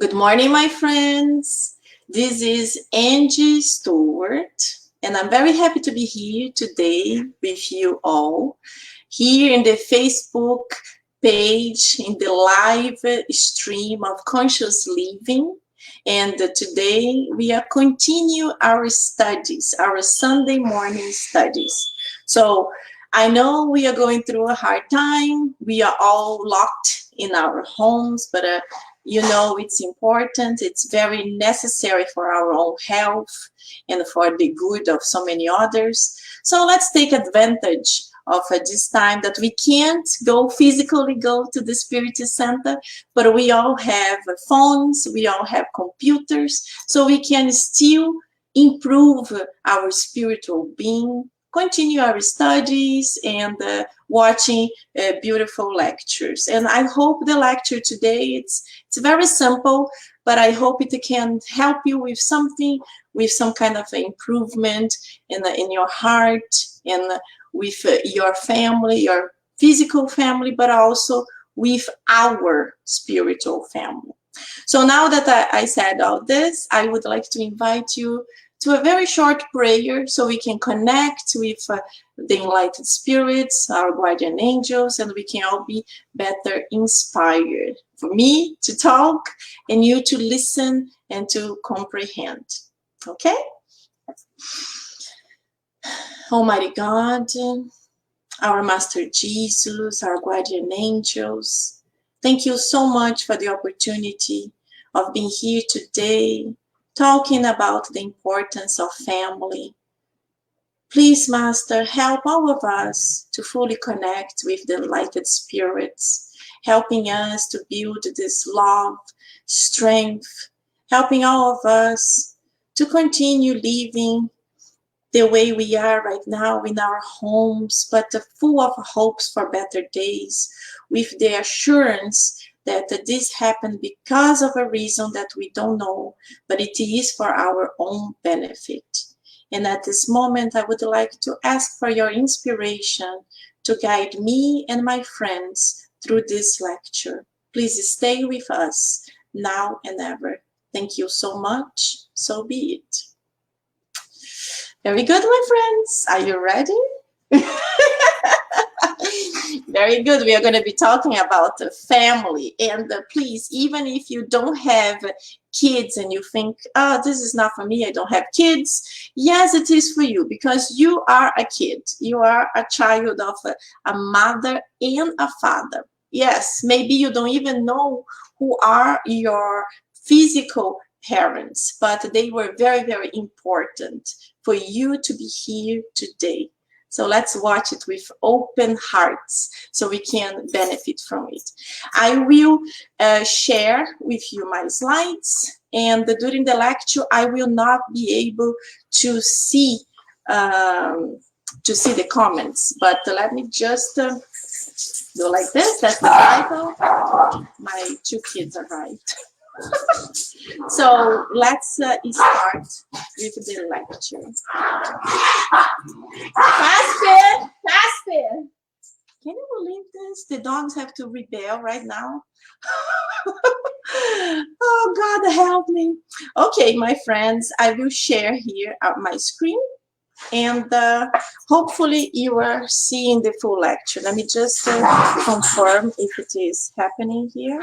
Good morning, my friends. This is Angy Stewart, and I'm very happy to be here today with you all, here in the Facebook page, in the live stream of Conscious Living. And today we are continue our studies, our Sunday morning studies. So I know we are going through a hard time. We are all locked in our homes, but you know, it's important. It's very necessary for our own health and for the good of so many others. So let's take advantage of this time that we can't physically go to the Spirit Center, but we all have phones, we all have computers, so we can still improve our spiritual being, continue our studies, and watching beautiful lectures. And I hope the lecture today, it's very simple, but I hope it can help you with something, with some kind of improvement in your heart and with your family, your physical family, but also with our spiritual family. So now that I said all this, I would like to invite you to a very short prayer so we can connect with the enlightened spirits, our guardian angels, and we can all be better inspired. For me to talk and you to listen and to comprehend. Okay? Almighty God, our Master Jesus, our guardian angels, thank you so much for the opportunity of being here today, talking about the importance of family. Please, Master, help all of us to fully connect with the enlightened spirits, helping us to build this love, strength, helping all of us to continue living the way we are right now in our homes, but full of hopes for better days, with the assurance that this happened because of a reason that we don't know, but it is for our own benefit. And at this moment, I would like to ask for your inspiration to guide me and my friends through this lecture. Please stay with us now and ever. Thank you so much. So be it. Very good, my friends. Are you ready? Very good. We are going to be talking about family. And please, even if you don't have kids and you think, oh, this is not for me, I don't have kids. Yes, it is for you because you are a kid. You are a child of a mother and a father. Yes, maybe you don't even know who are your physical parents, but they were very, very important for you to be here today. So let's watch it with open hearts so we can benefit from it. I will share with you my slides, and during the lecture, I will not be able to see the comments, but let me just go like this. That's the title. My two kids arrived. So let's start with the lecture. Faster! Can you believe this? The dogs have to rebel right now. Oh, God, help me. Okay, my friends, I will share here my screen. And hopefully you are seeing the full lecture. Let me just confirm if it is happening here.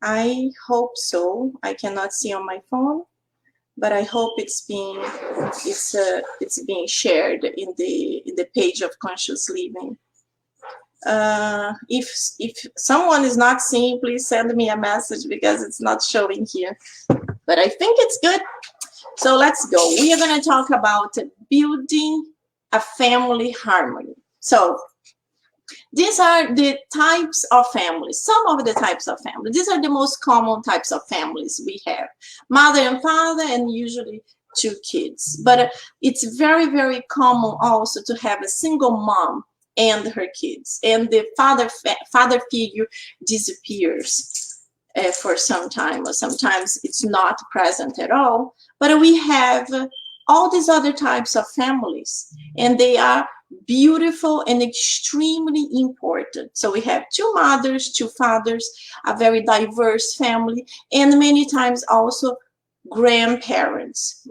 I hope so. I cannot see on my phone, but I hope it's being shared in the page of Conscious Living. If someone is not seeing, please send me a message because it's not showing here. But I think it's good. So let's go. We are going to talk about building a family harmony. So these are the types of families, some of the types of families. These are the most common types of families we have. Mother and father, and usually two kids. But it's very, very common also to have a single mom and her kids. And the father figure disappears for some time, or sometimes it's not present at all. But we have all these other types of families, and they are beautiful and extremely important. So we have two mothers, two fathers, a very diverse family, and many times also grandparents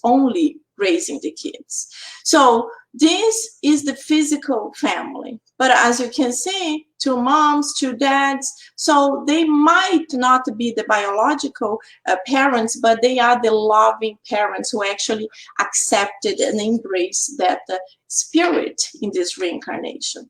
only raising the kids. So this is the physical family. But as you can see, two moms, two dads, so they might not be the biological parents, but they are the loving parents who actually accepted and embraced that spirit in this reincarnation.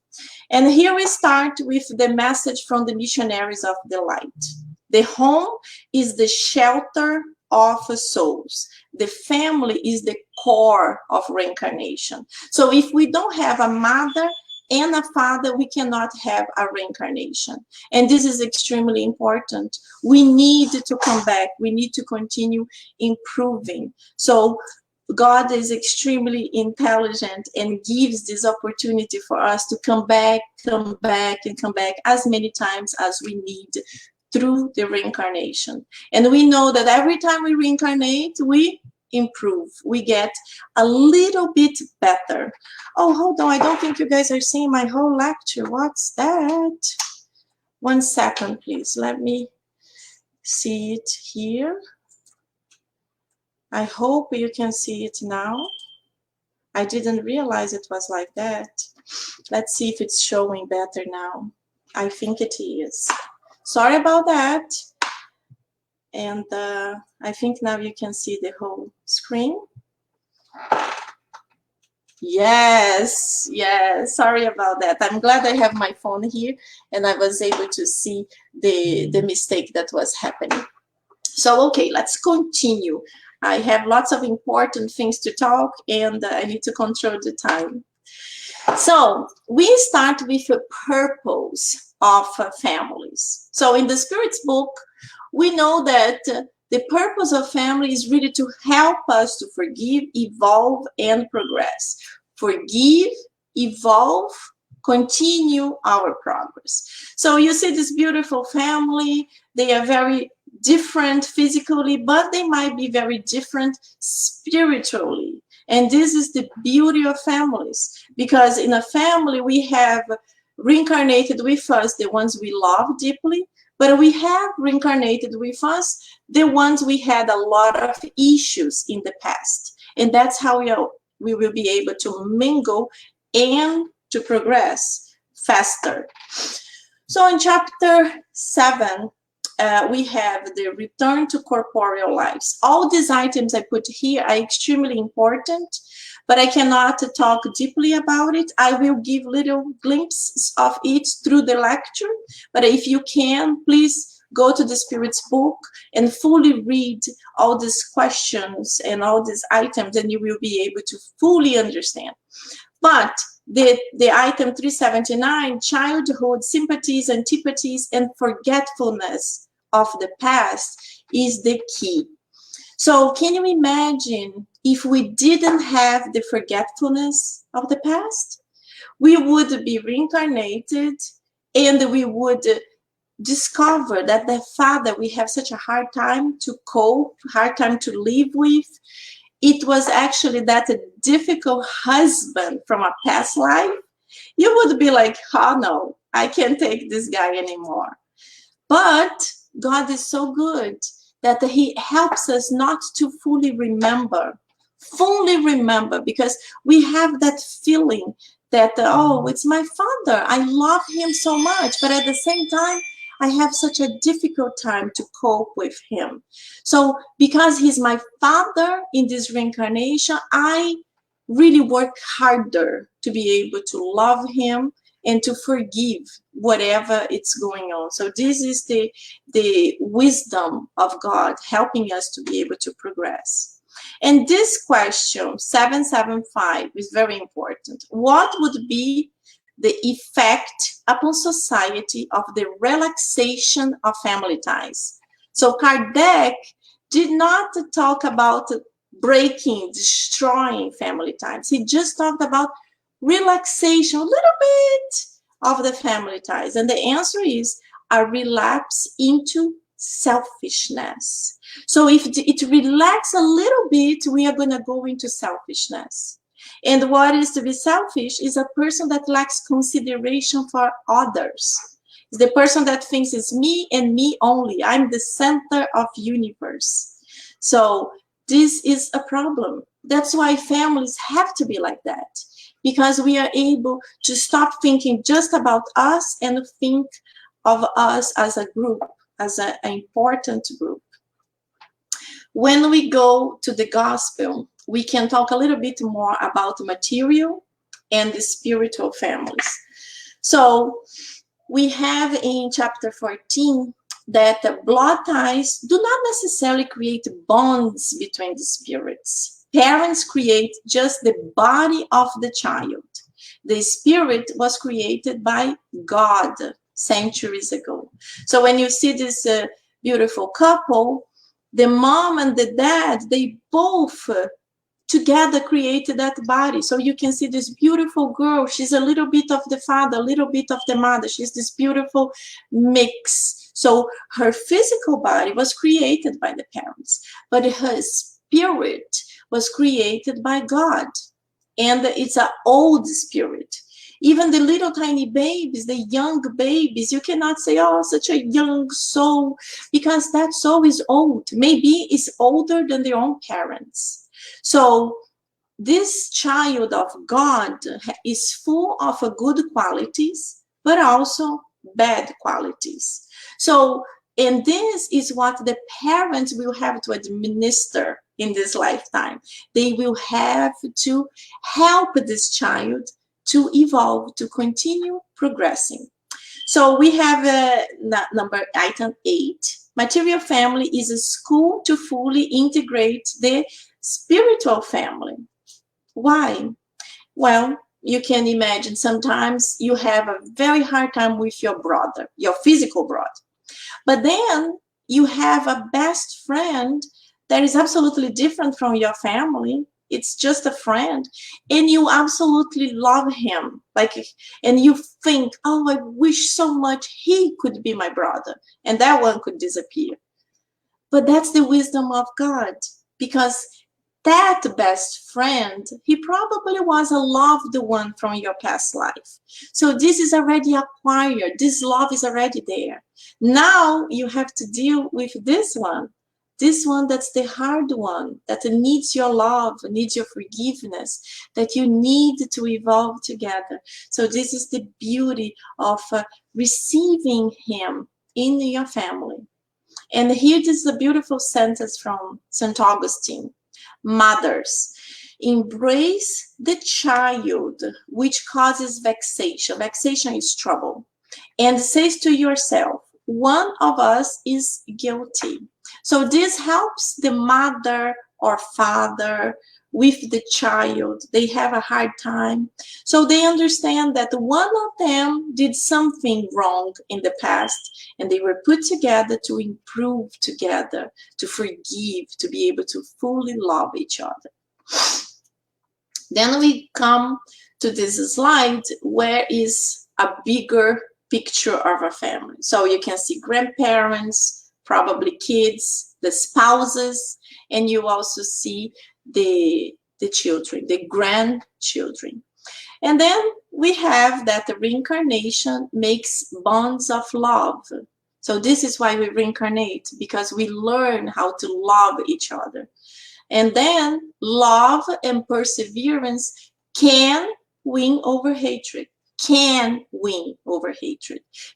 And here we start with the message from the missionaries of the light. The home is the shelter of souls. The family is the core of reincarnation. So if we don't have a mother and a father, we cannot have a reincarnation. And this is extremely important. We need to come back. We need to continue improving. So God is extremely intelligent and gives this opportunity for us to come back, and come back as many times as we need through the reincarnation. And we know that every time we reincarnate, we improve. We get a little bit better. Oh, hold on. I don't think you guys are seeing my whole lecture. What's that? 1 second, please. Let me see it here. I hope you can see it now. I didn't realize it was like that. Let's see if it's showing better now. I think it is. Sorry about that. And I think now you can see the whole screen. Yes, yes, sorry about that. I'm glad I have my phone here and I was able to see the mistake that was happening. So, okay, let's continue. I have lots of important things to talk and I need to control the time. So we start with the purpose of families. So in the Spirit's book, we know that the purpose of family is really to help us to forgive, evolve, and progress. Forgive, evolve, continue our progress. So you see this beautiful family, they are very different physically, but they might be very different spiritually. And this is the beauty of families, because in a family we have reincarnated with us the ones we love deeply, but we have reincarnated with us the ones we had a lot of issues in the past. And that's how we will be able to mingle and to progress faster. So in chapter 7, we have the return to corporeal lives. All these items I put here are extremely important, but I cannot talk deeply about it. I will give little glimpses of it through the lecture, but if you can, please go to the Spirit's book and fully read all these questions and all these items, and you will be able to fully understand. But the item 379, childhood sympathies, antipathies, and forgetfulness of the past is the key. So can you imagine if we didn't have the forgetfulness of the past? We would be reincarnated and we would discover that the father we have such a hard time to cope, hard time to live with, it was actually that a difficult husband from a past life. You would be like, oh no, I can't take this guy anymore. But God is so good that he helps us not to fully remember, because we have that feeling that, oh, it's my father. I love him so much, but at the same time, I have such a difficult time to cope with him. So because he's my father in this reincarnation, I really work harder to be able to love him and to forgive whatever it's going on. So this is the wisdom of God helping us to be able to progress. And this question, 775, is very important. What would be the effect upon society of the relaxation of family ties? So Kardec did not talk about breaking, destroying family ties. He just talked about relaxation, a little bit of the family ties. And the answer is a relapse into selfishness. So if it relax a little bit, we are going to go into selfishness. And what is to be selfish is a person that lacks consideration for others. It's the person that thinks it's me and me only. I'm the center of universe. So this is a problem. That's why families have to be like that, because we are able to stop thinking just about us and think of us as a group, as an important group. When we go to the gospel, we can talk a little bit more about the material and the spiritual families. So we have in chapter 14 that blood ties do not necessarily create bonds between the spirits. Parents create just the body of the child. The spirit was created by God centuries ago. So when you see this beautiful couple, the mom and the dad, they both together created that body. So you can see this beautiful girl. She's a little bit of the father, a little bit of the mother. She's this beautiful mix. So her physical body was created by the parents, but her spirit was created by God. And it's an old spirit. Even the little tiny babies, the young babies, you cannot say, oh, such a young soul, because that soul is old. Maybe it's older than their own parents. So this child of God is full of good qualities, but also bad qualities. So, and this is what the parents will have to administer in this lifetime. They will have to help this child to evolve, to continue progressing. So we have item 8. Material family is a school to fully integrate the spiritual family. Why? Well, you can imagine sometimes you have a very hard time with your brother, your physical brother. But then you have a best friend that is absolutely different from your family. It's just a friend, and you absolutely love him. And you think, oh, I wish so much he could be my brother, and that one could disappear. But that's the wisdom of God, because that best friend, he probably was a loved one from your past life. So this is already acquired. This love is already there. Now you have to deal with this one that's the hard one, that needs your love, needs your forgiveness, that you need to evolve together. So this is the beauty of receiving him in your family. And here is a beautiful sentence from St. Augustine. Mothers, embrace the child which causes vexation. Vexation is trouble. And says to yourself, one of us is guilty. So this helps the mother or father with the child. They have a hard time. So they understand that one of them did something wrong in the past, and they were put together to improve together, to forgive, to be able to fully love each other. Then we come to this slide where is a bigger picture of a family. So you can see grandparents, probably kids, the spouses, and you also see the children, the grandchildren. And then we have that the reincarnation makes bonds of love. So this is why we reincarnate, because we learn how to love each other. And then love and perseverance can win over hatred,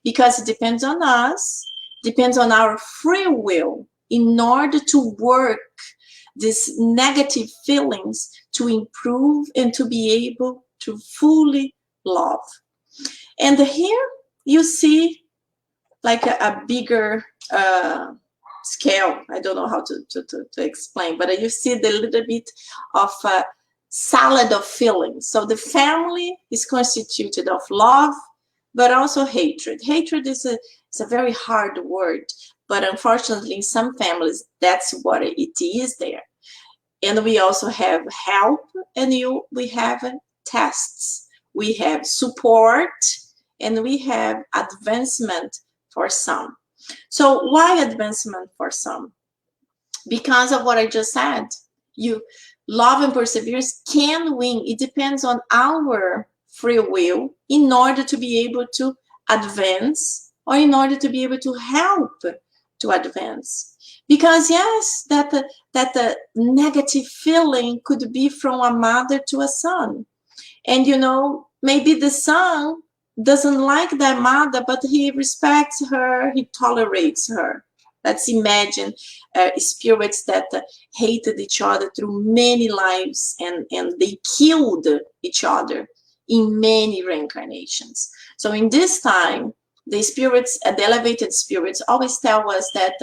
because it depends on us, depends on our free will in order to work these negative feelings to improve and to be able to fully love. And here you see like a bigger scale. I don't know how to explain, but you see the little bit of a salad of feelings. So the family is constituted of love, but also hatred. Hatred is a very hard word, but unfortunately in some families that's what it is there. And we also have help, and we have tests, we have support, and we have advancement for some. So why advancement for some? Because of what I just said. You love and perseverance can win. It depends on our free will in order to be able to advance or in order to be able to help to advance. Because yes, that the negative feeling could be from a mother to a son. And maybe the son doesn't like their mother, but he respects her, he tolerates her. Let's imagine spirits that hated each other through many lives, and they killed each other in many reincarnations. So in this time, the spirits, the elevated spirits, always tell us that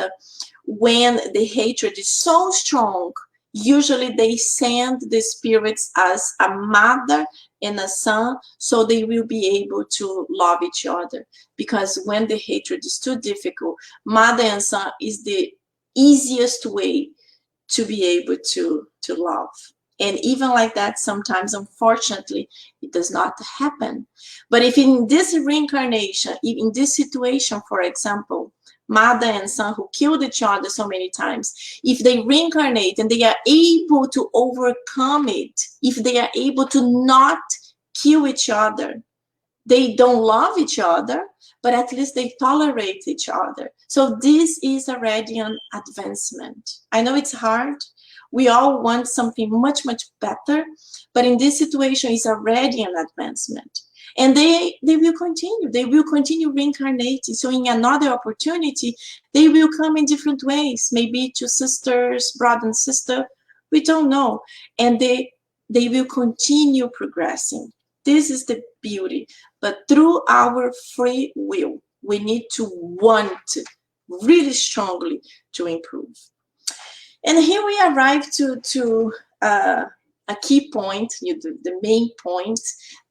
when the hatred is so strong, usually they send the spirits as a mother and a son, so they will be able to love each other. Because when the hatred is too difficult, mother and son is the easiest way to be able to love. And even like that, sometimes, unfortunately, it does not happen. But if in this reincarnation, in this situation, for example, mother and son who killed each other so many times, if they reincarnate and they are able to overcome it, if they are able to not kill each other, they don't love each other, but at least they tolerate each other. So this is already an advancement. I know it's hard. We all want something much, much better, but in this situation, it's already an advancement. And they will continue. They will continue reincarnating. So in another opportunity, they will come in different ways, maybe two sisters, brother and sister, we don't know. And they will continue progressing. This is the beauty. But through our free will, we need to want really strongly to improve. And here we arrive to a key point, the main point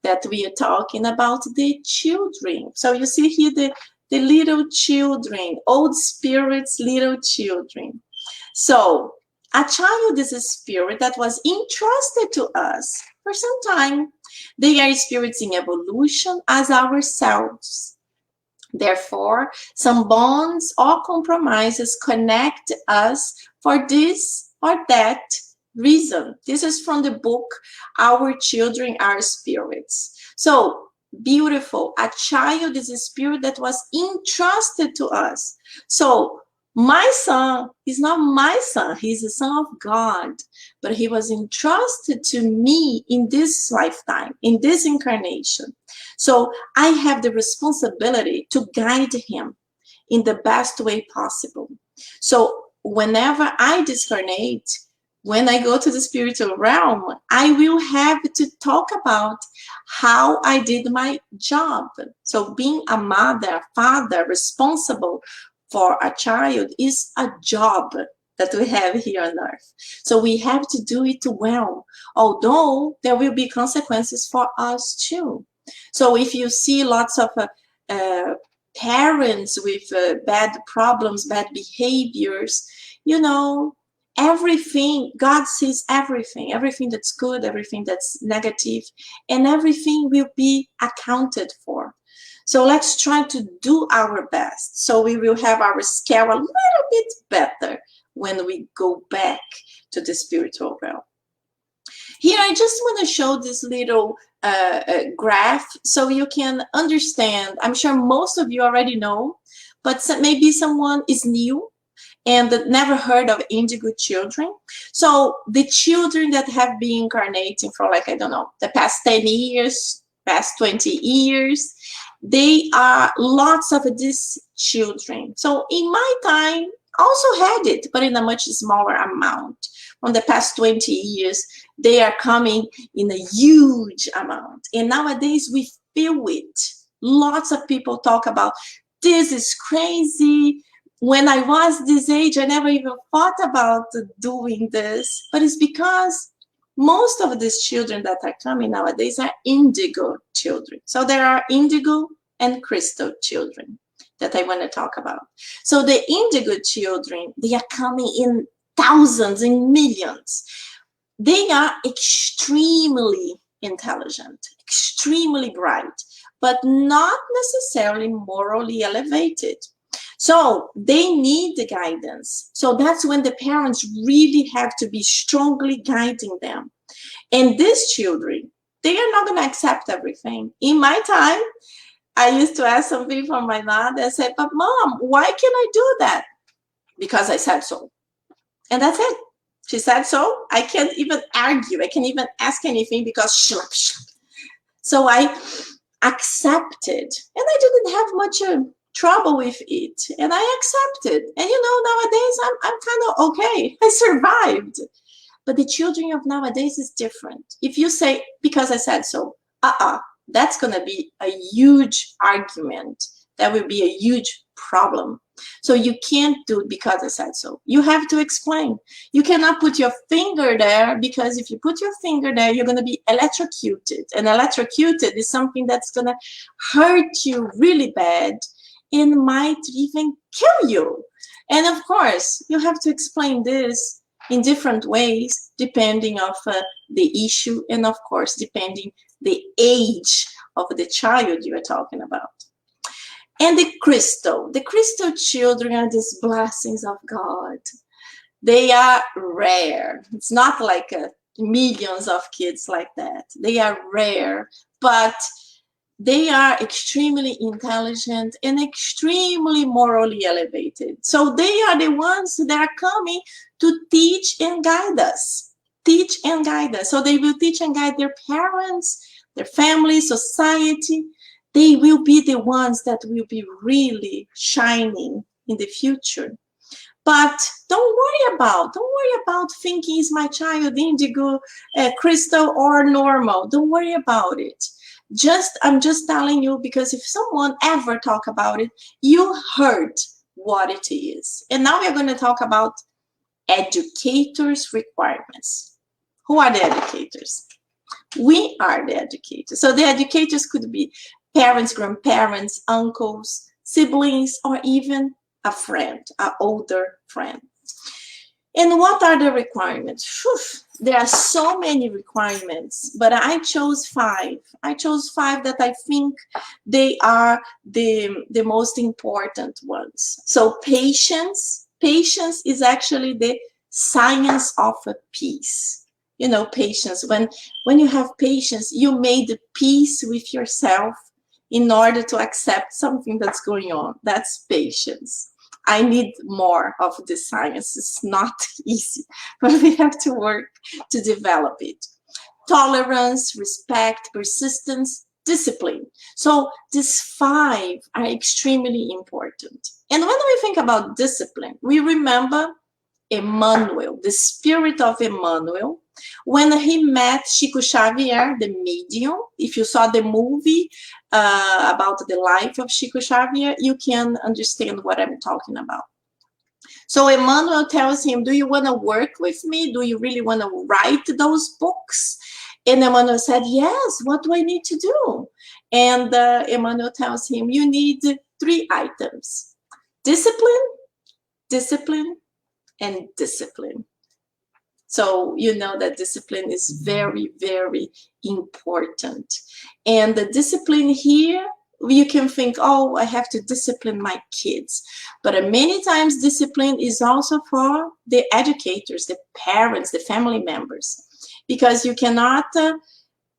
that we are talking about, the children. So you see here the little children, old spirits, little children. So a child is a spirit that was entrusted to us for some time. They are spirits in evolution as ourselves. Therefore, some bonds or compromises connect us for this or that reason. This is from the book, Our Children Are Spirits. So, beautiful. A child is a spirit that was entrusted to us. So, my son is not my son. He's a son of God. But he was entrusted to me in this lifetime, in this incarnation. So I have the responsibility to guide him in the best way possible. So whenever I discarnate, when I go to the spiritual realm, I will have to talk about how I did my job. So being a mother, father, responsible for a child is a job that we have here on earth. So we have to do it well, although there will be consequences for us too. So if you see lots of parents with bad problems, bad behaviors, everything, God sees everything that's good, everything that's negative, and everything will be accounted for. So let's try to do our best. So we will have our scale a little bit better when we go back to the spiritual realm. Here, I just want to show this little graph so you can understand. I'm sure most of you already know, but maybe someone is new and never heard of indigo children. So the children that have been incarnating for like, I don't know, the past 10 years, past 20 years, they are lots of these children. So in my time, also had it, but in a much smaller amount. On the past 20 years, they are coming in a huge amount. And nowadays we feel it. Lots of people talk about, this is crazy. When I was this age, I never even thought about doing this. But it's because most of these children that are coming nowadays are indigo children. So there are indigo and crystal children that I want to talk about. So the indigo children, they are coming in thousands and millions. They are extremely intelligent, extremely bright, but not necessarily morally elevated. So they need the guidance. So that's when the parents really have to be strongly guiding them. And these children, they are not going to accept everything. In my time, I used to ask something from my mom and say, but mom, why can I do that? Because I said so. And that's it. She said so. I can't even argue. I can't even ask anything because so I accepted. And I didn't have much trouble with it. And I accepted. And nowadays I'm kind of okay. I survived. But the children of nowadays is different. If you say, because I said so, that's going to be a huge argument. That will be a huge problem. So you can't do it because I said so. You have to explain. You cannot put your finger there, because if you put your finger there, you're going to be electrocuted. And electrocuted is something that's going to hurt you really bad and might even kill you. And of course, you have to explain this in different ways, depending of the issue, and of course, depending the age of the child you are talking about. And the crystal children are these blessings of God. They are rare. It's not like millions of kids like that. They are rare, but they are extremely intelligent and extremely morally elevated. So they are the ones that are coming to teach and guide us. Teach and guide us. So they will teach and guide their parents, their family, society. They will be the ones that will be really shining in the future. But don't worry about thinking, is my child indigo, crystal, or normal? Don't worry about it. I'm just telling you, because if someone ever talk about it, you heard what it is. And now we're going to talk about educators' requirements. Who are the educators? We are the educators. So the educators could be parents, grandparents, uncles, siblings, or even a friend, an older friend. And what are the requirements? Whew, there are so many requirements, but I chose 5. I chose 5 that I think they are the most important ones. So patience. Patience is actually the science of peace. Patience. When you have patience, you made peace with yourself in order to accept something that's going on. That's patience. I need more of this science. It's not easy, but we have to work to develop it. Tolerance, respect, persistence, discipline. So these 5 are extremely important. And when we think about discipline, we remember Emmanuel, the spirit of Emmanuel, when he met Chico Xavier, the medium. If you saw the movie about the life of Chico Xavier, you can understand what I'm talking about. So Emmanuel tells him, do you want to work with me? Do you really want to write those books? And Emmanuel said, yes, what do I need to do? And Emmanuel tells him, you need 3 items: discipline, discipline, and discipline. So you know that discipline is very, very important. And the discipline here, you can think, oh, I have to discipline my kids. But many times discipline is also for the educators, the parents, the family members. Because you cannot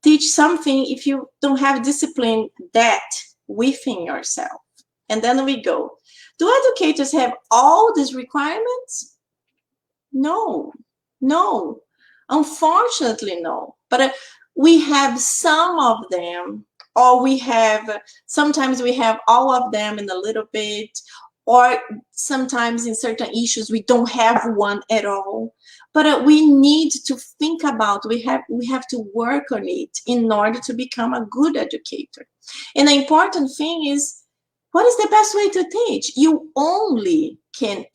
teach something if you don't have discipline that within yourself. And then we go. Do educators have all these requirements? No. No, unfortunately, no. But we have some of them, or sometimes we have all of them in a little bit, or sometimes in certain issues we don't have one at all. But we need to think about, we have to work on it in order to become a good educator. And the important thing is, what is the best way to teach? You only can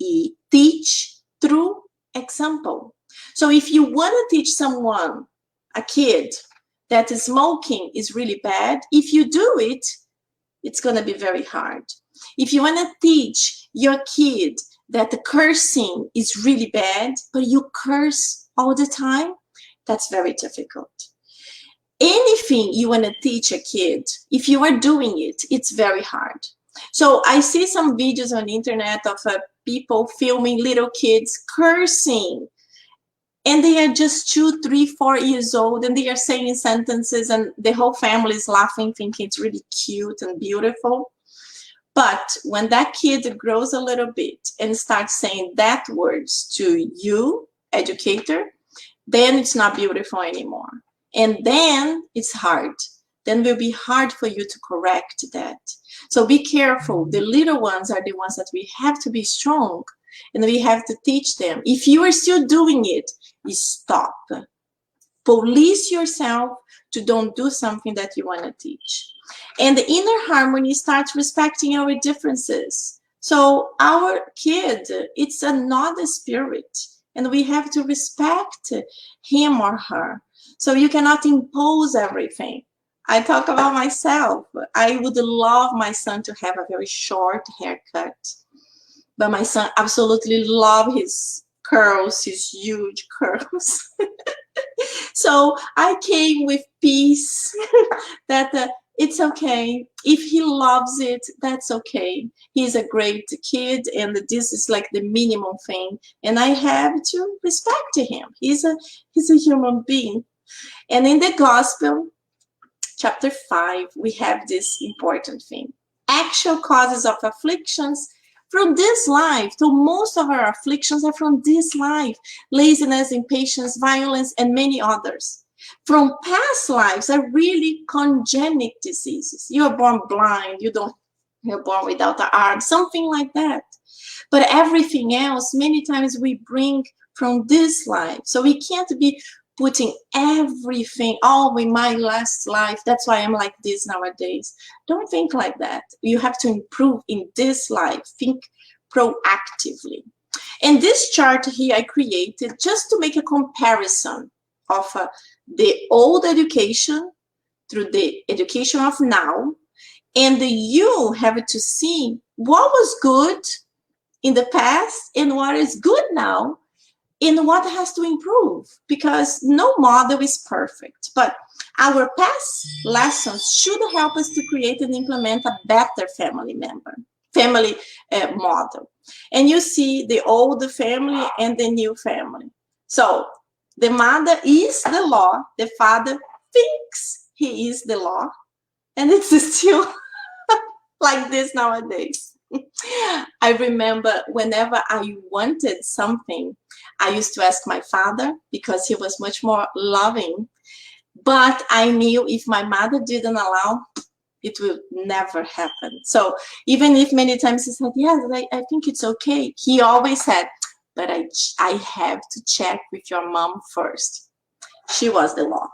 teach through example. So if you want to teach someone, a kid, that smoking is really bad, if you do it, it's going to be very hard. If you want to teach your kid that the cursing is really bad, but you curse all the time, that's very difficult. Anything you want to teach a kid, if you are doing it, it's very hard. So I see some videos on the internet of people filming little kids cursing, and they are just 2, 3, 4 years old, and they are saying sentences, and the whole family is laughing, thinking it's really cute and beautiful. But when that kid grows a little bit and starts saying that words to you, educator, then it's not beautiful anymore. And then it's hard. Then it will be hard for you to correct that. So be careful. The little ones are the ones that we have to be strong, and we have to teach them. If you are still doing it, stop. Police yourself to don't do something that you want to teach. And the inner harmony starts respecting our differences. So our kid, it's another spirit, and we have to respect him or her. So you cannot impose everything. I talk about myself. I would love my son to have a very short haircut, but my son absolutely loves his curls, his huge curls. So I came with peace that it's okay. If he loves it, that's okay. He's a great kid, and this is like the minimum thing. And I have to respect him. He's a human being. And in the gospel, chapter 5, we have this important thing. Actual causes of afflictions from this life. So most of our afflictions are from this life. Laziness, impatience, violence, and many others. From past lives are really congenital diseases. You are born blind, you're born without an arm, something like that. But everything else, many times we bring from this life. So we can't be putting everything, oh, in my last life, that's why I'm like this nowadays. Don't think like that. You have to improve in this life. Think proactively. And this chart here I created just to make a comparison of the old education through the education of now, and you have to see what was good in the past and what is good now, in what has to improve, because no model is perfect, but our past lessons should help us to create and implement a better family model. And you see the old family and the new family. So the mother is the law, the father thinks he is the law, and it's still like this nowadays. I remember whenever I wanted something, I used to ask my father, because he was much more loving. But I knew if my mother didn't allow, it will never happen. So even if many times he said, yes, I think it's okay, he always said, but I have to check with your mom first. She was the law.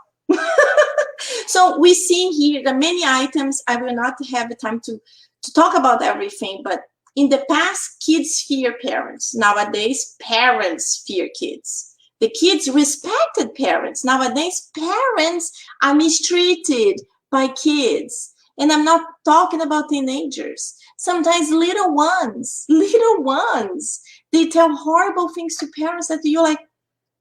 So we see here the many items. I will not have the time to talk about everything, but in the past, kids fear parents. Nowadays, parents fear kids. The kids respected parents. Nowadays, parents are mistreated by kids. And I'm not talking about teenagers. Sometimes little ones, they tell horrible things to parents that you're like,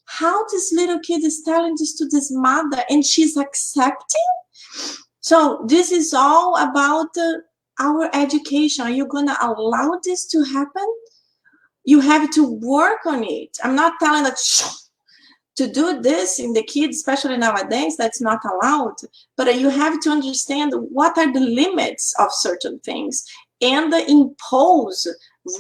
how this little kid is telling this to this mother and she's accepting? So this is all about our education. Are you going to allow this to happen? You have to work on it. I'm not telling that to do this in the kids, especially nowadays, that's not allowed. But you have to understand what are the limits of certain things and impose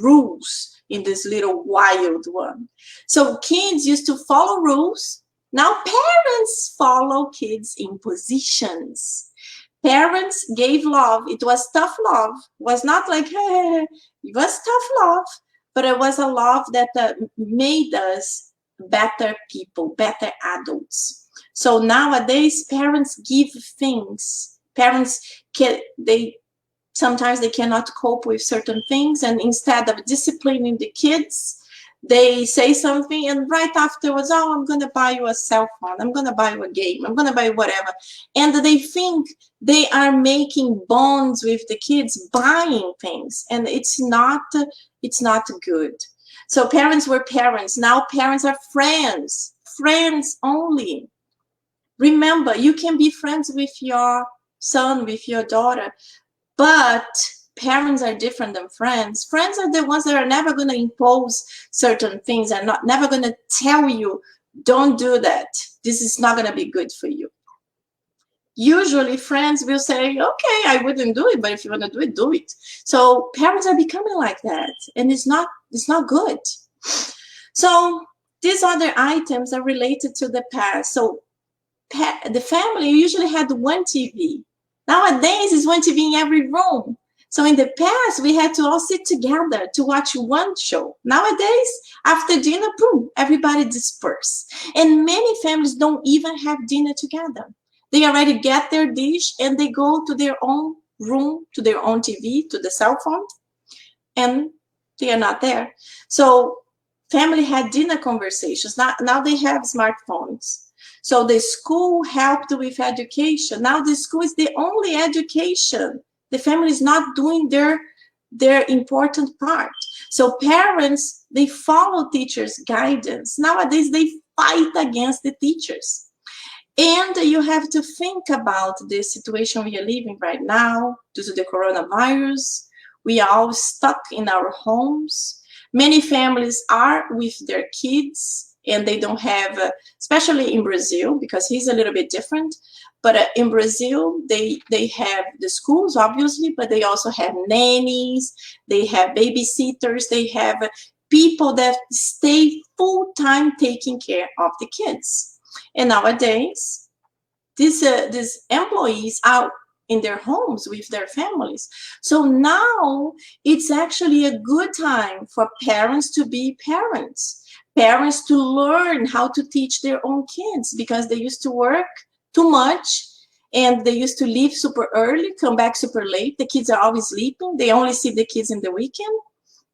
rules in this little wild one. So kids used to follow rules. Now parents follow kids' impositions. Parents gave love. It was tough love. It was not like, hey, it was tough love, but it was a love that made us better people, better adults. So nowadays, parents give things. Parents sometimes they cannot cope with certain things, and instead of disciplining the kids, they say something, and right afterwards, oh, I'm going to buy you a cell phone, I'm going to buy you a game, I'm going to buy you whatever. And they think they are making bonds with the kids, buying things, and it's not good. So parents were parents. Now parents are friends only. Remember, you can be friends with your son, with your daughter, but parents are different than friends. Friends are the ones that are never going to impose certain things, and never going to tell you, don't do that. This is not going to be good for you. Usually friends will say, okay, I wouldn't do it, but if you want to do it, do it. So parents are becoming like that, and it's not good. So these other items are related to the past. So the family usually had one TV. Nowadays, it's one TV in every room. So in the past, we had to all sit together to watch one show. Nowadays, after dinner, boom, everybody disperse. And many families don't even have dinner together. They already get their dish and they go to their own room, to their own TV, to the cell phone, and they are not there. So family had dinner conversations. Now they have smartphones. So the school helped with education. Now the school is the only education. The family is not doing their important part. So parents, they follow teachers' guidance. Nowadays, they fight against the teachers. And you have to think about the situation we are living right now due to the coronavirus. We are all stuck in our homes. Many families are with their kids, and they don't have, especially in Brazil, because he's a little bit different. But in Brazil, they have the schools, obviously, but they also have nannies, they have babysitters, they have people that stay full-time taking care of the kids. And nowadays, these employees are in their homes with their families. So now it's actually a good time for parents to be parents. Parents to learn how to teach their own kids, because they used to work too much and they used to leave super early, come back super late. The kids are always sleeping. They only see the kids in the weekend.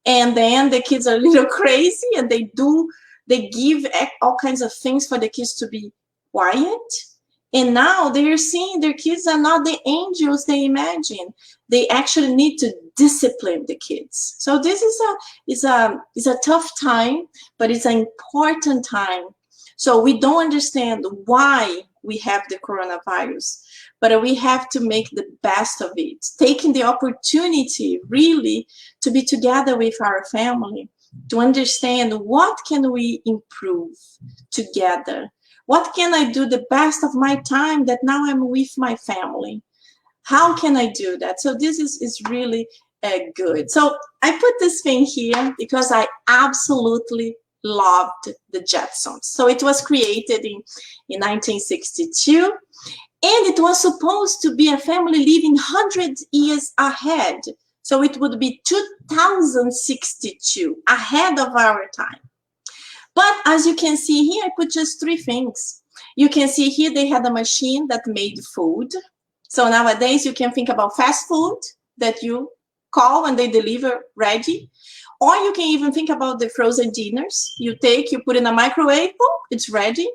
And then the kids are a little crazy, and they give all kinds of things for the kids to be quiet. And now they're seeing their kids are not the angels they imagine. They actually need to discipline the kids. So this is a tough time, but it's an important time. So we don't understand why we have the coronavirus, but we have to make the best of it, taking the opportunity really to be together with our family, to understand what can we improve together. What can I do the best of my time that now I'm with my family? How can I do that? So this is really good. So I put this thing here because I absolutely loved the Jetsons. So it was created in 1962, and it was supposed to be a family living 100 years ahead. So it would be 2062, ahead of our time. But as you can see here, I put just 3 things. You can see here they had a machine that made food. So nowadays you can think about fast food that you call and they deliver ready. Or you can even think about the frozen dinners. You put in a microwave, boom, it's ready.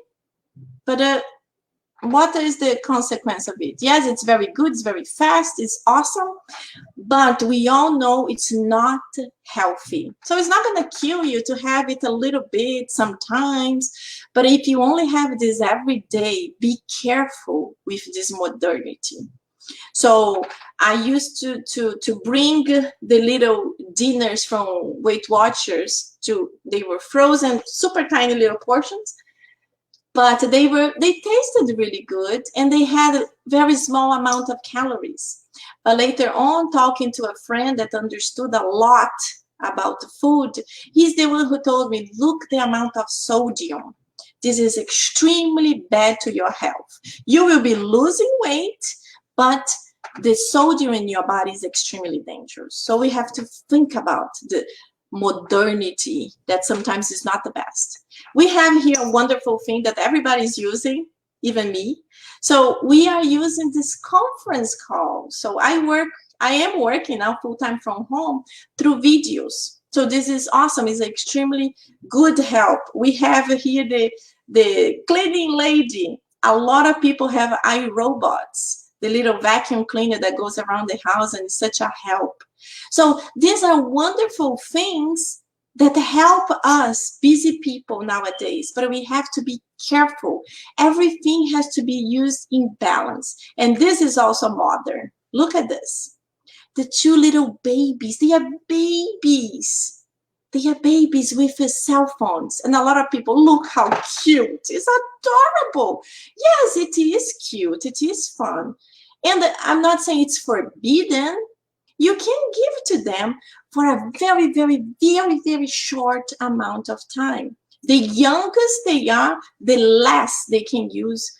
But what is the consequence of it? Yes, it's very good, it's very fast, it's awesome, but we all know it's not healthy. So it's not going to kill you to have it a little bit sometimes, but if you only have this every day, be careful with this modernity. So I used to bring the little dinners from Weight Watchers they were frozen, super tiny little portions, but they tasted really good, and they had a very small amount of calories. But later on, talking to a friend that understood a lot about the food, he's the one who told me, look the amount of sodium. This is extremely bad to your health. You will be losing weight, but the sodium in your body is extremely dangerous. So we have to think about the modernity that sometimes is not the best. We have here a wonderful thing that everybody's using, even me. So we are using this conference call. So I am working now full-time from home through videos. So this is awesome. It's extremely good help. We have here the cleaning lady. A lot of people have iRobots, the little vacuum cleaner that goes around the house, and it's such a help. So these are wonderful things that help us busy people nowadays, but we have to be careful. Everything has to be used in balance. And this is also modern. Look at this. the two little babies. They are babies. They are babies with cell phones. And a lot of people, look how cute. It's adorable. Yes, it is cute. It is fun. And I'm not saying it's forbidden. You can give to them for a very, very, very, very short amount of time. The youngest they are, the less they can use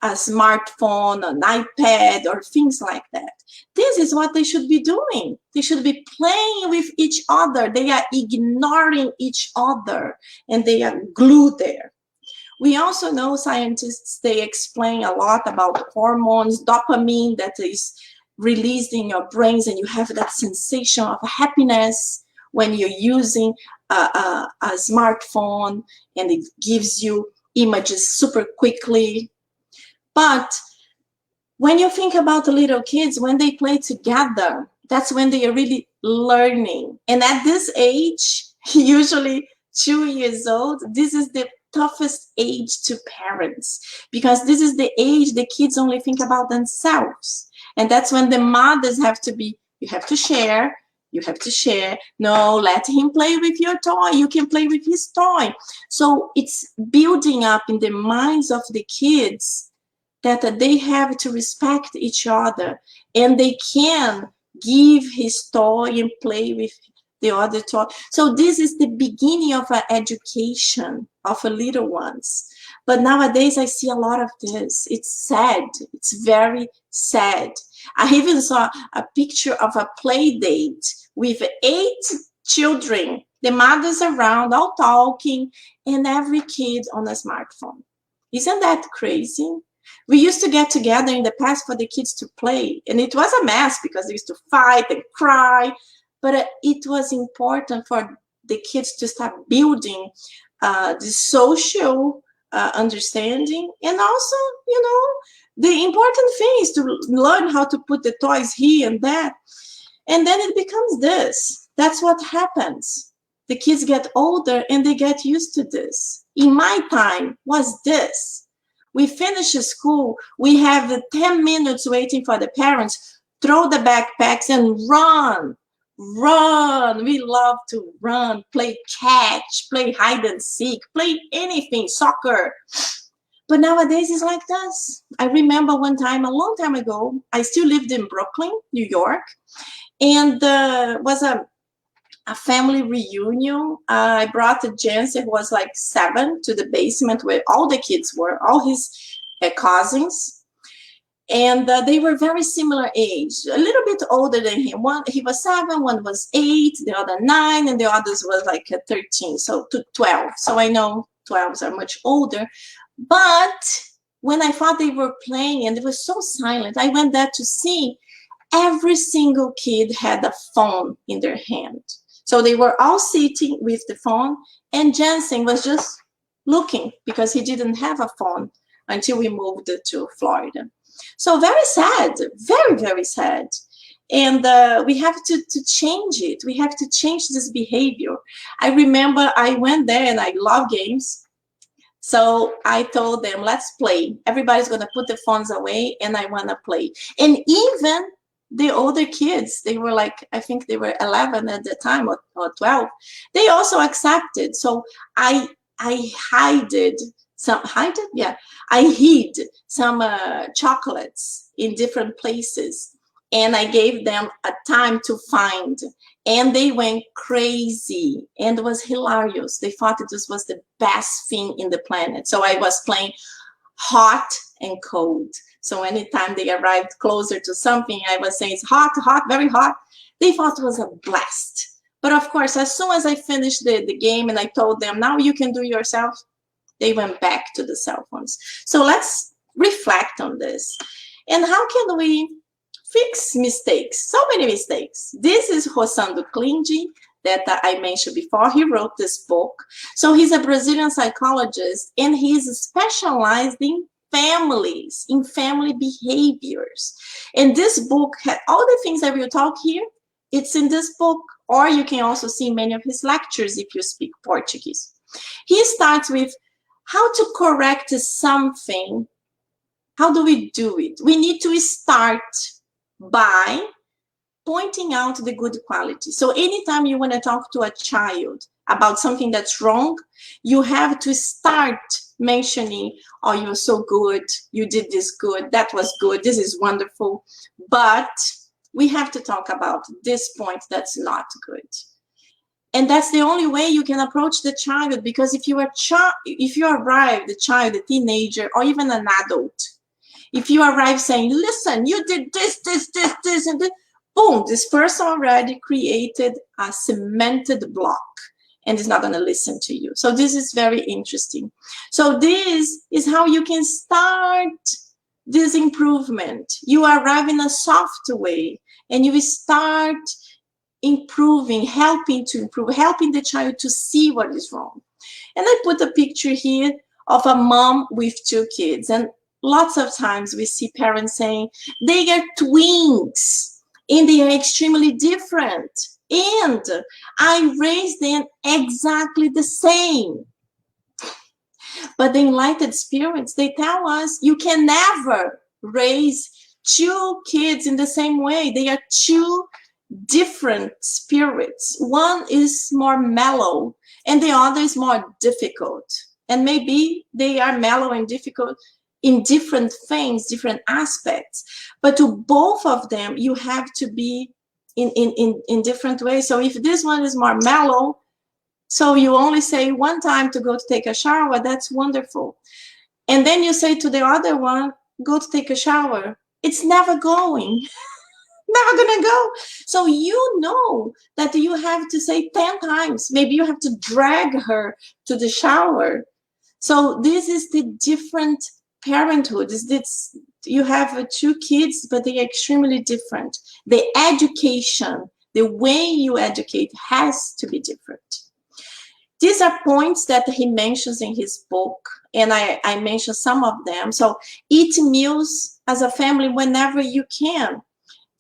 a smartphone, an iPad, or things like that. This is what they should be doing. They should be playing with each other. They are ignoring each other, and they are glued there. We also know scientists, they explain a lot about hormones, dopamine that is released in your brains, and you have that sensation of happiness when you're using a smartphone, and it gives you images super quickly. But when you think about the little kids, when they play together, that's when they are really learning. And at this age, usually 2 years old, this is the toughest age to parents, because this is the age the kids only think about themselves. And that's when the mothers have to be, you have to share, you have to share. No, let him play with your toy. You can play with his toy. So it's building up in the minds of the kids that they have to respect each other, and they can give his toy and play with the other toy. So this is the beginning of an education of a little ones. But nowadays I see a lot of this. It's sad. It's very sad. I even saw a picture of a play date with 8 children, the mothers around, all talking, and every kid on a smartphone. Isn't that crazy? We used to get together in the past for the kids to play, and it was a mess because they used to fight and cry, but it was important for the kids to start building the social understanding, and also, you know, the important thing is to learn how to put the toys here and that, and then it becomes this. That's what happens. The kids get older and they get used to this. In my time was this. We finish school, we have 10 minutes waiting for the parents, throw the backpacks and run. We love to run, play catch, play hide and seek, play anything, soccer. But nowadays it's like this. I remember one time, a long time ago, I still lived in Brooklyn, New York, and was a family reunion. I brought Jensen, who was like 7, to the basement where all the kids were, all his cousins. And they were very similar age, a little bit older than him. One, he was 7, one was 8, the other 9, and the others was like 13, so to 12. So I know 12s are much older. But when I thought they were playing and it was so silent, I went there to see. Every single kid had a phone in their hand. So they were all sitting with the phone, and Jensen was just looking because he didn't have a phone until we moved to Florida. So very sad, very, very sad. And we have to change it. We have to change this behavior. I remember I went there and I love games. So I told them, let's play. Everybody's going to put the phones away and I want to play. And even the older kids, they were like, I think they were 11 at the time, or 12. They also accepted. So I hid some chocolates in different places, and I gave them a time to find, and they went crazy, and it was hilarious. They thought that this was the best thing in the planet. So I was playing hot and cold. So anytime they arrived closer to something, I was saying, it's hot, hot, very hot. They thought it was a blast. But of course, as soon as I finished the game and I told them, now you can do yourself, they went back to the cell phones. So let's reflect on this. And how can we fix mistakes? So many mistakes. This is Rossando Clingy that I mentioned before. He wrote this book. So he's a Brazilian psychologist, and he's specialized in families, in family behaviors. And this book had all the things that we'll talk here. It's in this book, or you can also see many of his lectures if you speak Portuguese. He starts with how to correct something. How do we do it? We need to start by pointing out the good quality. So anytime you want to talk to a child about something that's wrong, you have to start mentioning, oh, you're so good, you did this good, that was good, this is wonderful. But we have to talk about this point that's not good. And that's the only way you can approach the child, because if you arrive, the child, the teenager, or even an adult, if you arrive saying, listen, you did this, and this, boom, this person already created a cemented block and is not going to listen to you. So this is very interesting. So this is how you can start this improvement. You arrive in a soft way and you start improving, helping the child to see what is wrong. And I put a picture here of a mom with 2 kids. And lots of times we see parents saying, they are twins and they are extremely different. And I raised them exactly the same. But the enlightened spirits, they tell us you can never raise 2 kids in the same way. They are 2 different spirits. One is more mellow and the other is more difficult. And maybe they are mellow and difficult in different things, different aspects. But to both of them, you have to be in different ways. So if this one is more mellow, so you only say one time to go to take a shower, that's wonderful. And then you say to the other one, go to take a shower. It's never going. Never gonna go. So you know that you have to say 10 times. Maybe you have to drag her to the shower. So this is the different parenthood. You have 2 kids, but they are extremely different. The education, the way you educate has to be different. These are points that he mentions in his book, and I mentioned some of them. So eat meals as a family whenever you can.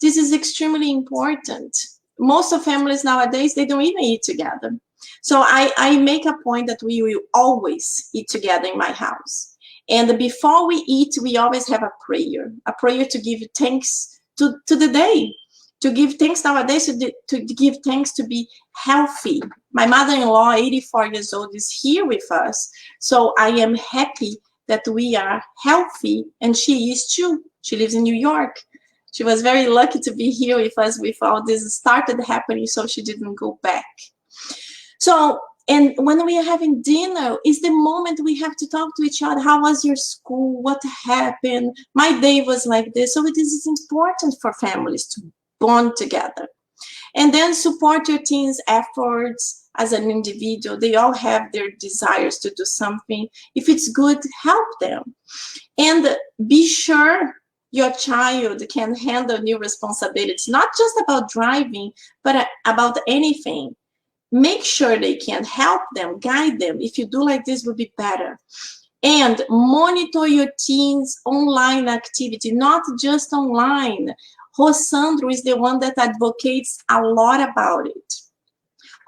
This is extremely important. Most of families nowadays, they don't even eat together. So I make a point that we will always eat together in my house. And before we eat, we always have a prayer to give thanks to the day, to give thanks nowadays, to give thanks to be healthy. My mother-in-law, 84 years old, is here with us. So I am happy that we are healthy, and she is too. She lives in New York. She was very lucky to be here with us with all this started happening, so she didn't go back. So, and when we are having dinner, is the moment we have to talk to each other. How was your school? What happened? My day was like this. So it is important for families to bond together. And then support your team's efforts as an individual. They all have their desires to do something. If it's good, help them. And be sure your child can handle new responsibilities, not just about driving, but about anything. Make sure they can help them, guide them. If you do like this, will be better. And monitor your teens' online activity, not just online. Rosandro is the one that advocates a lot about it.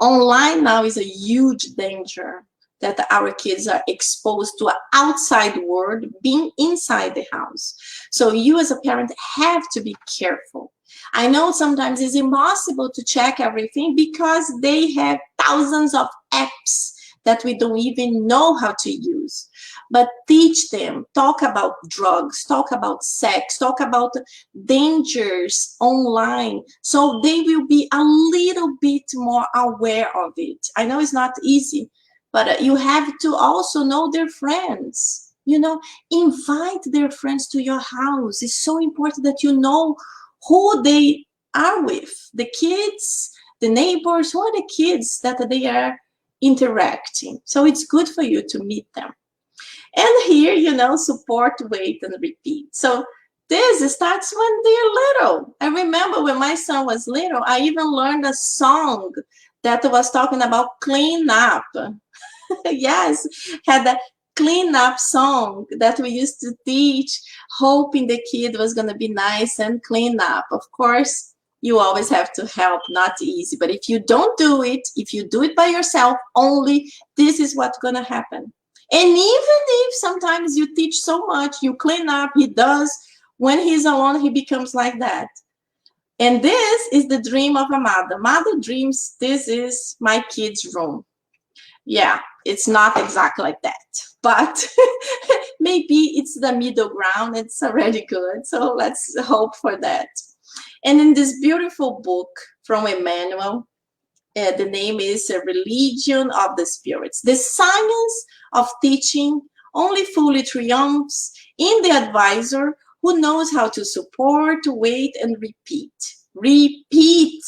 Online now is a huge danger that our kids are exposed to an outside world being inside the house. So you as a parent have to be careful. I know sometimes it's impossible to check everything because they have thousands of apps that we don't even know how to use. But teach them, talk about drugs, talk about sex, talk about dangers online, so they will be a little bit more aware of it. I know it's not easy, but you have to also know their friends. You know, invite their friends to your house. It's so important that you know who they are with, the kids, the neighbors, who are the kids that they are interacting. So it's good for you to meet them. And here, you know, support, wait, and repeat. So this starts when they're little. I remember when my son was little, I even learned a song that was talking about clean up. Yes, had a clean up song that we used to teach, hoping the kid was going to be nice and clean up. Of course, you always have to help, not easy. But if you don't do it, if you do it by yourself only, this is what's going to happen. And even if sometimes you teach so much, you clean up, he does, when he's alone, he becomes like that. And this is the dream of a mother. Mother dreams, this is my kid's room. Yeah, it's not exactly like that, but maybe it's the middle ground. It's already good. So let's hope for that. And in this beautiful book from Emmanuel, the name is A Religion of the Spirits. The science of teaching only fully triumphs in the advisor who knows how to support, wait, and repeat. Repeat.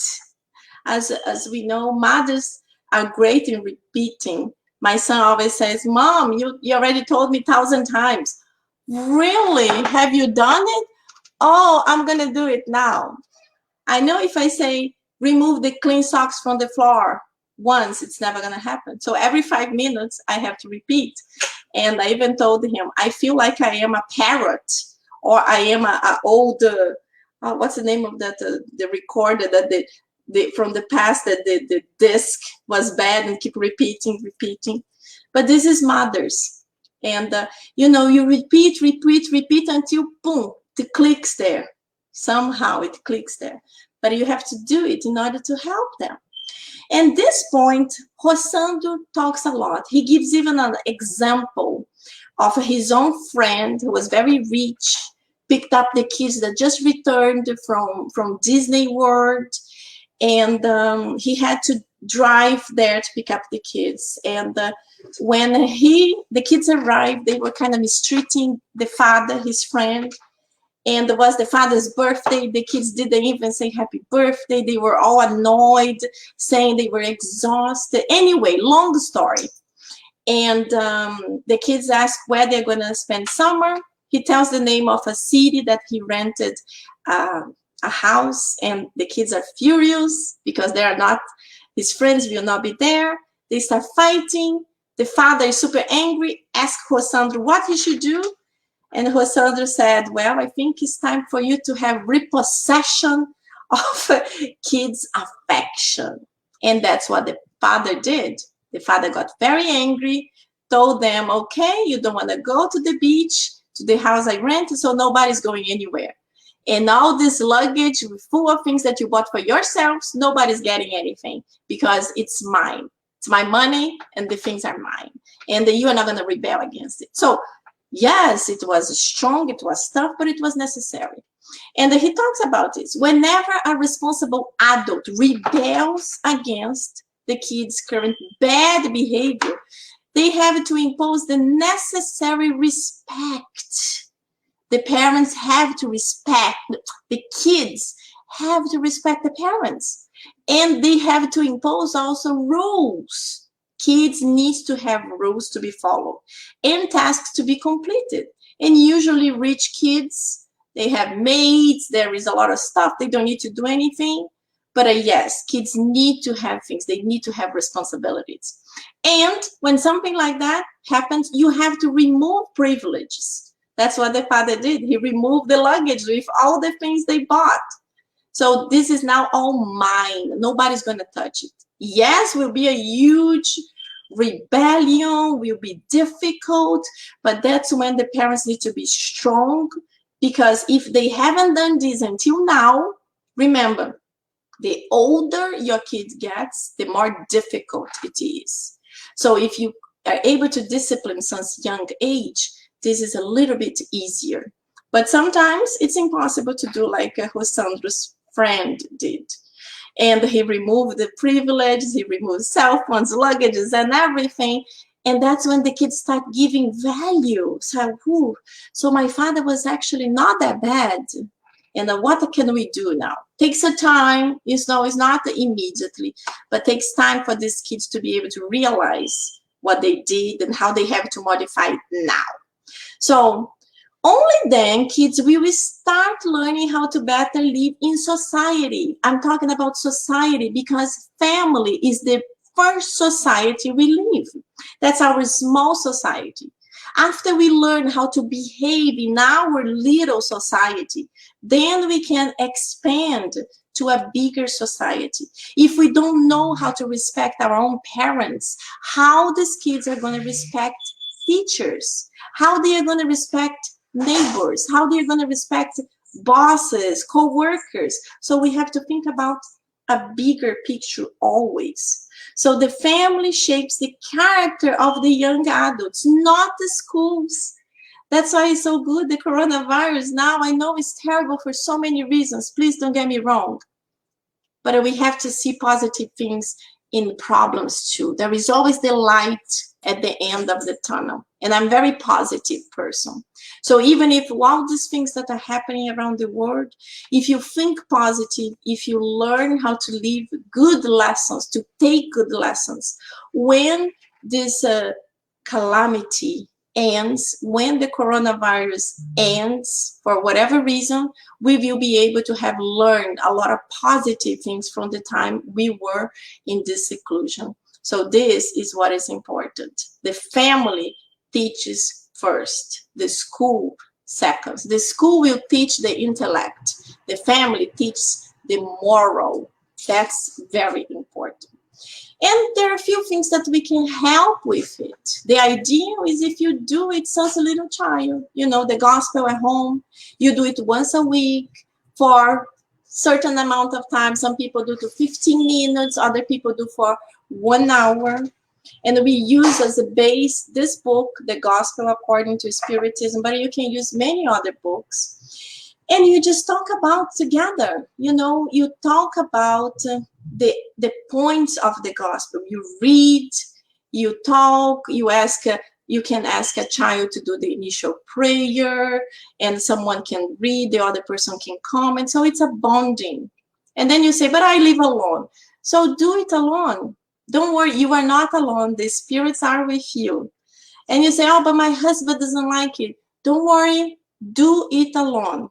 As we know, mothers are great in repeating. My son always says, Mom, you already told me 1,000 times. Really? Have you done it? Oh, I'm going to do it now. I know if I say, remove the clean socks from the floor once, it's never going to happen. So every 5 minutes, I have to repeat. And I even told him, I feel like I am a parrot, or I am a old, what's the name of that, the recorder that from the past, that the disc was bad and keep repeating. But this is mothers. And, you repeat until, boom, it clicks there. Somehow it clicks there. But you have to do it in order to help them. And this point, Rosando talks a lot. He gives even an example of his own friend who was very rich, picked up the kids that just returned from Disney World, and he had to drive there to pick up the kids. And when the kids arrived, they were kind of mistreating the father, his friend. And it was the father's birthday. The kids didn't even say happy birthday. They were all annoyed, saying they were exhausted. Anyway, long story. And the kids ask where they're going to spend summer. He tells the name of a city that he rented a house. And the kids are furious because they are not, his friends will not be there. They start fighting. The father is super angry, asks Rosandro what he should do. And Rosandro said, well, I think it's time for you to have repossession of kids' affection. And that's what the father did. The father got very angry, told them, okay, you don't want to go to the beach, to the house I rented, so nobody's going anywhere. And all this luggage full of things that you bought for yourselves, nobody's getting anything because it's mine. It's my money and the things are mine. And you are not going to rebel against it. So yes, it was strong, it was tough, but it was necessary. And he talks about this. Whenever a responsible adult rebels against the kids' current bad behavior, they have to impose the necessary respect. The parents have to respect, the kids have to respect the parents. And they have to impose also rules. Kids need to have rules to be followed and tasks to be completed. And usually rich kids, they have maids, there is a lot of stuff, they don't need to do anything. But yes, kids need to have things, they need to have responsibilities. And when something like that happens, you have to remove privileges. That's what the father did. He removed the luggage with all the things they bought. So this is now all mine. Nobody's going to touch it. Yes, will be a huge rebellion, will be difficult, but that's when the parents need to be strong, because if they haven't done this until now, remember, the older your kid gets, the more difficult it is. So if you are able to discipline since young age, this is a little bit easier. But sometimes it's impossible to do like Rosandro's friend did. And he removed the privileges, he removed cell phones, luggages, and everything. And that's when the kids start giving value. So my father was actually not that bad. And what can we do now? Takes a time, it's not immediately, but takes time for these kids to be able to realize what they did and how they have to modify it now. So only then kids will start learning how to better live in society. I'm talking about society because family is the first society we live. That's our small society. After we learn how to behave in our little society, then we can expand to a bigger society. If we don't know how to respect our own parents, how these kids are going to respect teachers, how they are going to respect neighbors, how they're going to respect bosses, co-workers. So we have to think about a bigger picture always. So the family shapes the character of the young adults, not the schools. That's why it's so good, the coronavirus. Now I know it's terrible for so many reasons. Please don't get me wrong. But we have to see positive things in problems too. There is always the light at the end of the tunnel. And I'm a very positive person. So even if all these things that are happening around the world, if you think positive, if you learn how to live good lessons, to take good lessons, when this calamity ends, when the coronavirus ends, for whatever reason, we will be able to have learned a lot of positive things from the time we were in this seclusion. So this is what is important. The family teaches first, the school second. The school will teach the intellect. The family teaches the moral. That's very important. And there are a few things that we can help with it. The idea is if you do it since a little child, you know, the gospel at home, you do it once a week for certain amount of time. Some people do to 15 minutes, other people do for 1 hour. And we use as a base this book, The Gospel According to Spiritism, but you can use many other books. And you just talk about together, you know, you talk about the points of the gospel. You read, you talk, you ask, you can ask a child to do the initial prayer, and someone can read, the other person can comment. So it's a bonding. And then you say, but I live alone. So do it alone. Don't worry, you are not alone. The spirits are with you. And you say, oh, but my husband doesn't like it. Don't worry, do it alone.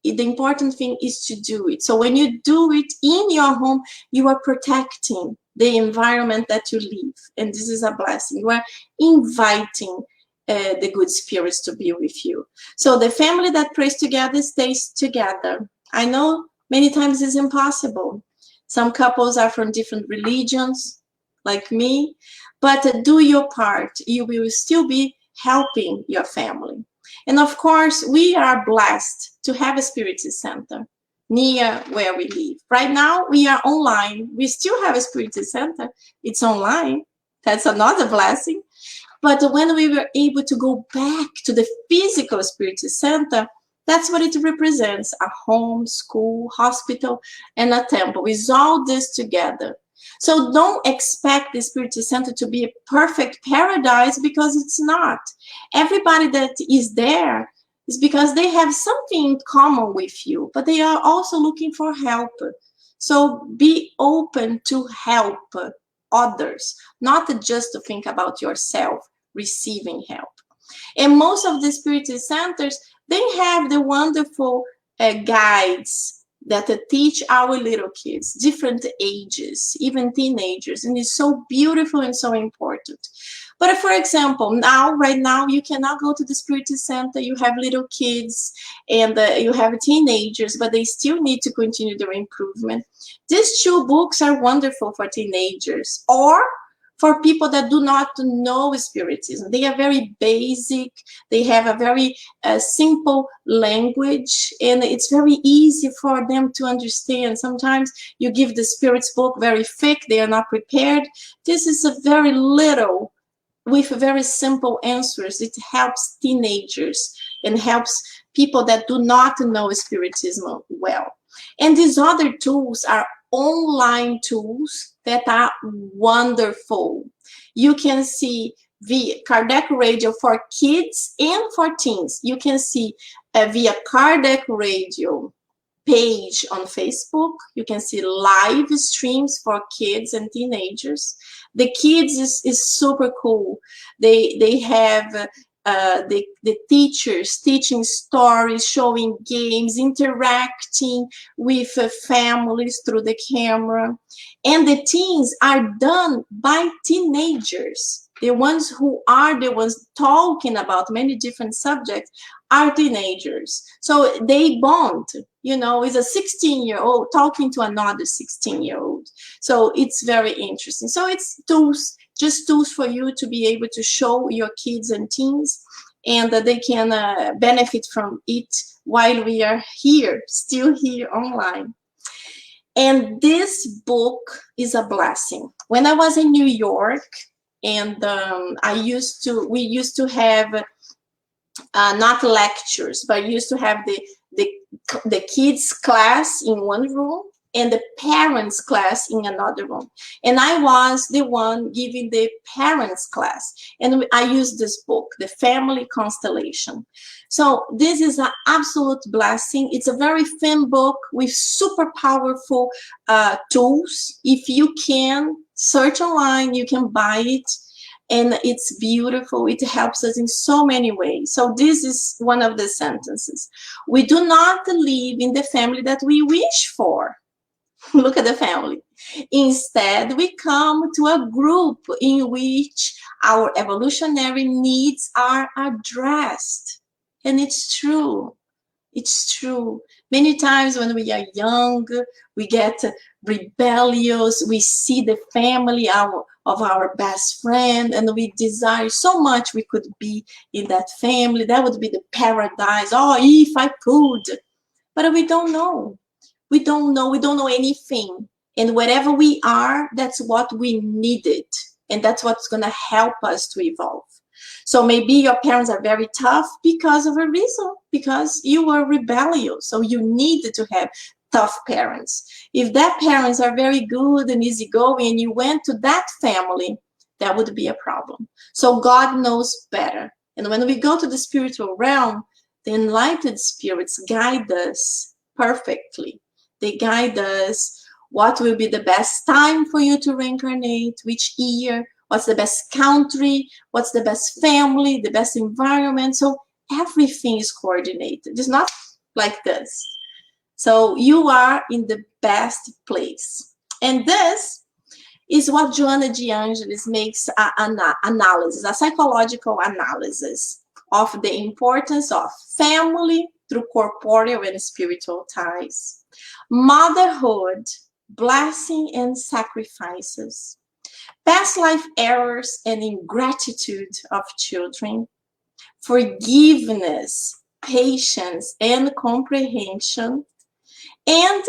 The important thing is to do it. So when you do it in your home, you are protecting the environment that you live. And this is a blessing. You are inviting the good spirits to be with you. So the family that prays together stays together. I know many times it's impossible. Some couples are from different religions, like me, but do your part. You will still be helping your family. And of course, we are blessed to have a Spiritist Center near where we live. Right now, we are online. We still have a Spiritist Center. It's online. That's another blessing. But when we were able to go back to the physical Spiritist Center, that's what it represents: a home, school, hospital, and a temple. It's all this together. So don't expect the Spiritist Center to be a perfect paradise, because it's not. Everybody that is there is because they have something in common with you, but they are also looking for help. So be open to help others, not just to think about yourself receiving help. And most of the Spiritist centers, they have the wonderful guides that teach our little kids, different ages, even teenagers, and it's so beautiful and so important. But for example, right now, you cannot go to the Spiritist Center. You have little kids and you have teenagers, but they still need to continue their improvement. These two books are wonderful for teenagers or for people that do not know Spiritism. They are very basic. They have a very simple language, and it's very easy for them to understand. Sometimes you give the Spirits book very thick. They are not prepared. This is a very little, with very simple answers. It helps teenagers and helps people that do not know Spiritism well. And these other tools are online tools that are wonderful. You can see via Kardec Radio for kids and for teens. You can see via Kardec Radio page on Facebook. You can see live streams for kids and teenagers. The kids is super cool. They have the teachers teaching stories, showing games, interacting with families through the camera. And the teens are done by teenagers. The ones who are the ones talking about many different subjects are teenagers. So they bond, you know, is a 16-year-old talking to another 16-year-old. So it's very interesting. So it's tools, just tools for you to be able to show your kids and teens and they can benefit from it while we are here, still here online. And this book is a blessing. When I was in New York, and we used to have not lectures, but used to have the the kids class in one room and the parents class in another room, and I was the one giving the parents class, and I used this book, The Family Constellation. So this is an absolute blessing. It's a very thin book with super powerful tools. If you can search online, you can buy it, and it's beautiful. It helps us in so many ways. So this is one of the sentences. We do not live in the family that we wish for. Look at the family. Instead, we come to a group in which our evolutionary needs are addressed. And it's true. It's true. Many times when we are young, we get rebellious. We see the family of our best friend, and we desire so much we could be in that family. That would be the paradise. Oh, if I could. But we don't know. We don't know. We don't know anything. And wherever we are, that's what we needed. And that's what's going to help us to evolve. So maybe your parents are very tough because of a reason, because you were rebellious. So you needed to have tough parents. If that parents are very good and easygoing and you went to that family, that would be a problem. So God knows better. And when we go to the spiritual realm, the enlightened spirits guide us perfectly. They guide us what will be the best time for you to reincarnate, which year, what's the best country, what's the best family, the best environment. So everything is coordinated. It's not like this. So you are in the best place. And this is what Joanna de Angelis makes an analysis, a psychological analysis of the importance of family through corporeal and spiritual ties, motherhood, blessing and sacrifices, past life errors and ingratitude of children, forgiveness, patience and comprehension, and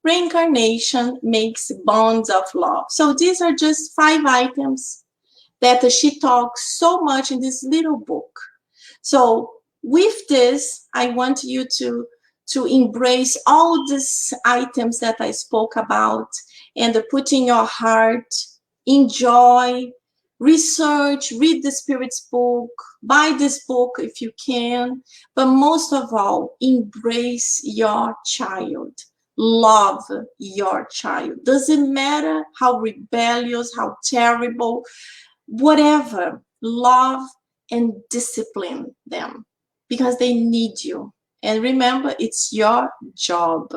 reincarnation makes bonds of love. So these are just 5 items that she talks so much in this little book. So with this, I want you to embrace all these items that I spoke about and put in your heart, enjoy, research, read the Spirit's book, buy this book if you can, but most of all, embrace your child. Love your child. Doesn't matter how rebellious, how terrible, whatever. Love and discipline them because they need you. And remember, it's your job.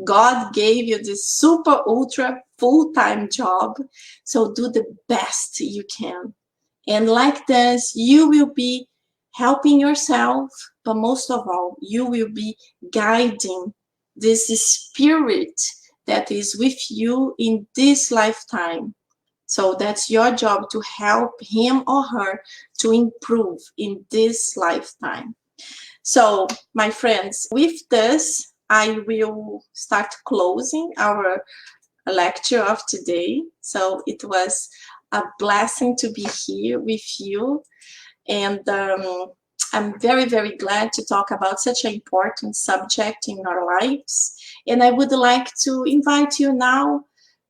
God gave you this super ultra full-time job, so do the best you can. And like this, you will be helping yourself, but most of all, you will be guiding this spirit that is with you in this lifetime. So that's your job, to help him or her to improve in this lifetime. So, my friends, with this, I will start closing our lecture of today. So it was a blessing to be here with you. And I'm very, very glad to talk about such an important subject in our lives. And I would like to invite you now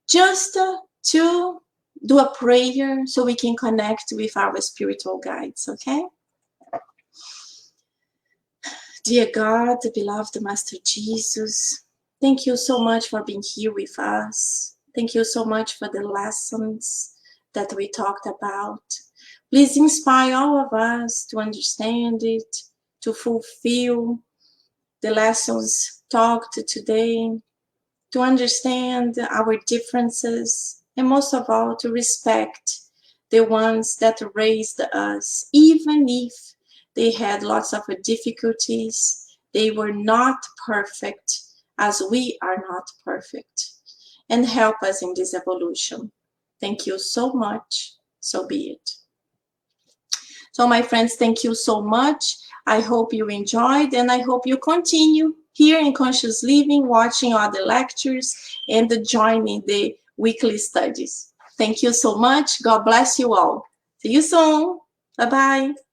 just to do a prayer so we can connect with our spiritual guides, okay? Dear God, beloved Master Jesus, thank you so much for being here with us. Thank you so much for the lessons that we talked about. Please inspire all of us to understand it, to fulfill the lessons talked today, to understand our differences, and most of all, to respect the ones that raised us, even if they had lots of difficulties. They were not perfect, as we are not perfect. And help us in this evolution. Thank you so much. So be it. So my friends, thank you so much. I hope you enjoyed, and I hope you continue here in Conscious Living, watching other lectures and joining the weekly studies. Thank you so much. God bless you all. See you soon. Bye-bye.